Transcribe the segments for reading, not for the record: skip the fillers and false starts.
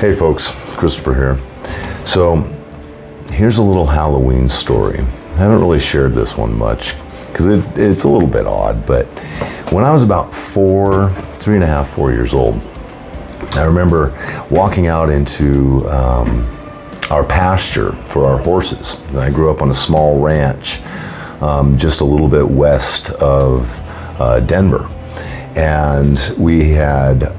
Hey folks, Christopher here. So here's a little Halloween story. I haven't really shared this one much because it's a little bit odd, but when I was about 4 years old, I remember walking out into our pasture for our horses. And I grew up on a small ranch just a little bit west of Denver. And we had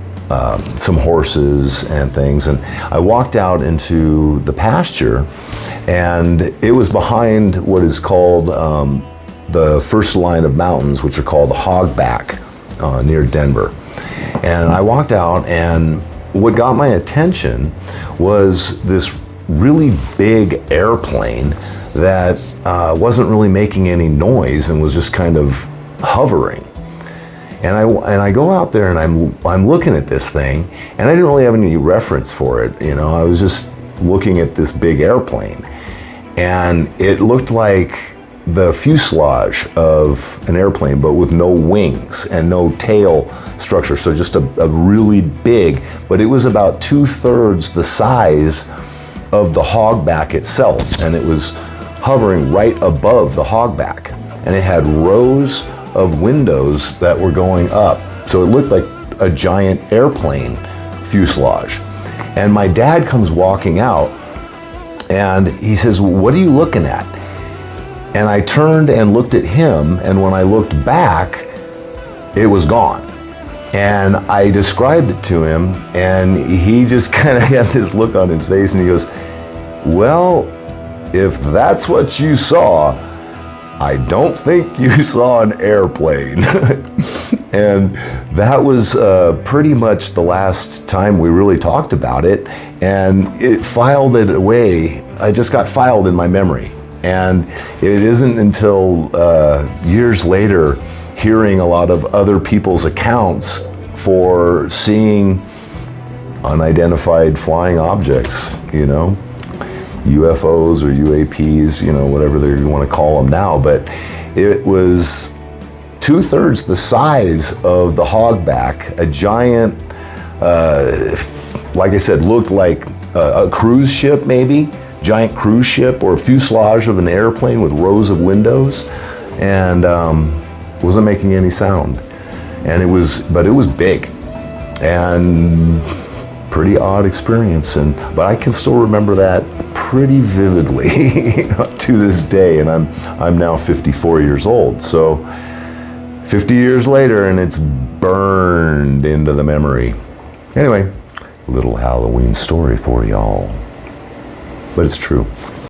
some horses and things, and I walked out into the pasture, and it was behind what is called the first line of mountains, which are called the Hogback near Denver. And I walked out, and what got my attention was this really big airplane that wasn't really making any noise and was just kind of hovering. And I go out there and I'm looking at this thing, and I didn't really have any reference for it. You know, I was just looking at this big airplane, and it looked like the fuselage of an airplane, but with no wings and no tail structure. So just a really big, but it was about 2/3 the size of the hogback itself, and it was hovering right above the hogback, and it had rows of windows that were going up. So it looked like a giant airplane fuselage. And my dad comes walking out, and he says, "What are you looking at?" And I turned and looked at him, and when I looked back, it was gone. And I described it to him, and he just kind of had this look on his face, and he goes, "Well, if that's what you saw, I don't think you saw an airplane." And that was pretty much the last time we really talked about it, and it filed it away. I just got filed in my memory. And it isn't until years later, hearing a lot of other people's accounts for seeing unidentified flying objects, you know, UFOs or UAPs, you know, whatever you want to call them now. But it was 2/3 the size of the hogback, a giant, like I said, looked like a cruise ship maybe, giant cruise ship, or a fuselage of an airplane with rows of windows, and wasn't making any sound. And but it was big and pretty odd experience. But I can still remember that pretty vividly to this day, and I'm now 54 years old. So 50 years later, and it's burned into the memory. Anyway, little Halloween story for y'all. But it's true.